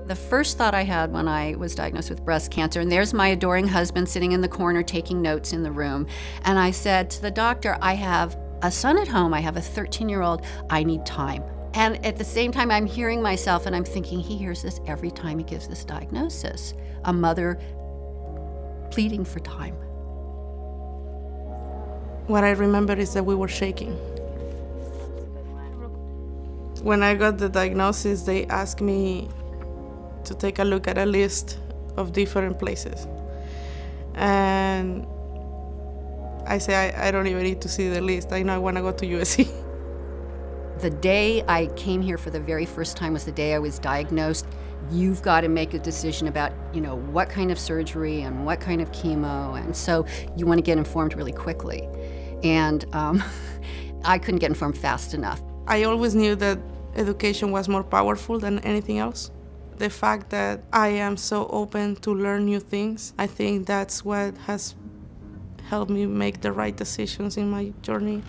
The first thought I had when I was diagnosed with breast cancer, and there's my adoring husband sitting in the corner taking notes in the room, and I said to the doctor, I have a son at home, I have a 13-year-old, I need time. And at the same time, I'm hearing myself and I'm thinking, he hears this every time he gives this diagnosis. A mother pleading for time. What I remember is that we were shaking. When I got the diagnosis, they asked me to take a look at a list of different places. And I say, I don't even need to see the list. I know I want to go to USC. The day I came here for the very first time was the day I was diagnosed. You've got to make a decision about, what kind of surgery and what kind of chemo, and so you want to get informed really quickly. And I couldn't get informed fast enough. I always knew that education was more powerful than anything else. The fact that I am so open to learn new things, I think that's what has helped me make the right decisions in my journey.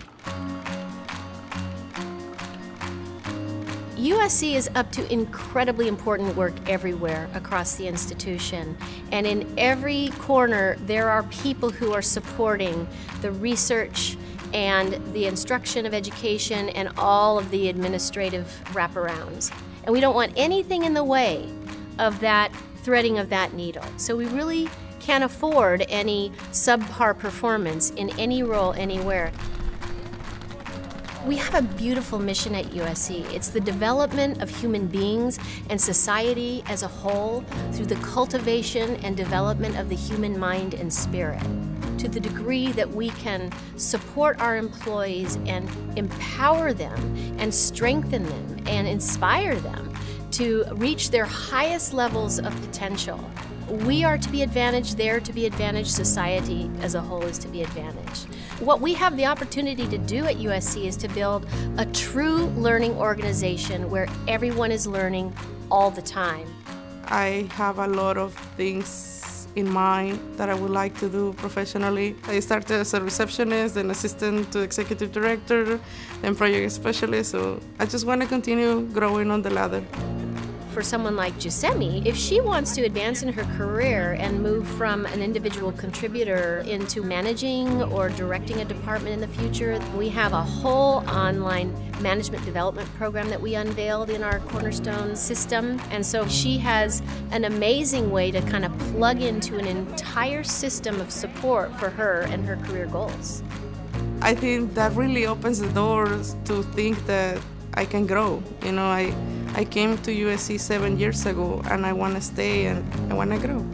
USC is up to incredibly important work everywhere across the institution. And in every corner, there are people who are supporting the research and the instruction of education and all of the administrative wraparounds. And we don't want anything in the way of that threading of that needle. So we really can't afford any subpar performance in any role anywhere. We have a beautiful mission at USC. It's the development of human beings and society as a whole through the cultivation and development of the human mind and spirit. To the degree that we can support our employees and empower them and strengthen them and inspire them to reach their highest levels of potential. We are to be advantaged, they're to be advantaged, society as a whole is to be advantaged. What we have the opportunity to do at USC is to build a true learning organization where everyone is learning all the time. I have a lot of things in mind that I would like to do professionally. I started as a receptionist, then assistant to executive director, then project specialist, so I just want to continue growing on the ladder. For someone like Giuseppe, if she wants to advance in her career and move from an individual contributor into managing or directing a department in the future, we have a whole online management development program that we unveiled in our Cornerstone system. And so she has an amazing way to kind of plug into an entire system of support for her and her career goals. I think that really opens the doors to think that I can grow. I came to USC 7 years ago and I want to stay and I want to grow.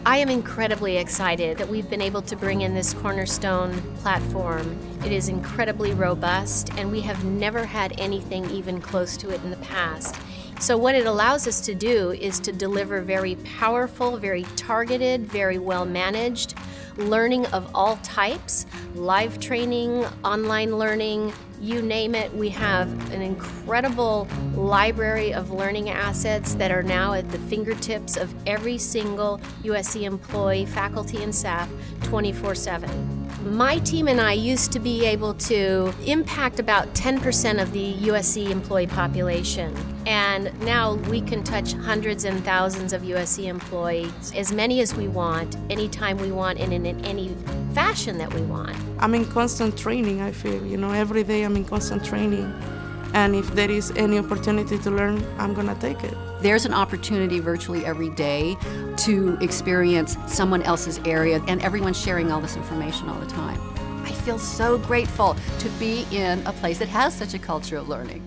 I am incredibly excited that we've been able to bring in this Cornerstone platform. It is incredibly robust and we have never had anything even close to it in the past. So what it allows us to do is to deliver very powerful, very targeted, very well managed learning of all types, live training, online learning, you name it. We have an incredible library of learning assets that are now at the fingertips of every single USC employee, faculty, and staff 24/7. My team and I used to be able to impact about 10% of the USC employee population. And now we can touch hundreds and thousands of USC employees, as many as we want, anytime we want, and in any fashion that we want. I'm in constant training, I feel. Every day I'm in constant training. And if there is any opportunity to learn, I'm going to take it. There's an opportunity virtually every day to experience someone else's area, and everyone's sharing all this information all the time. I feel so grateful to be in a place that has such a culture of learning.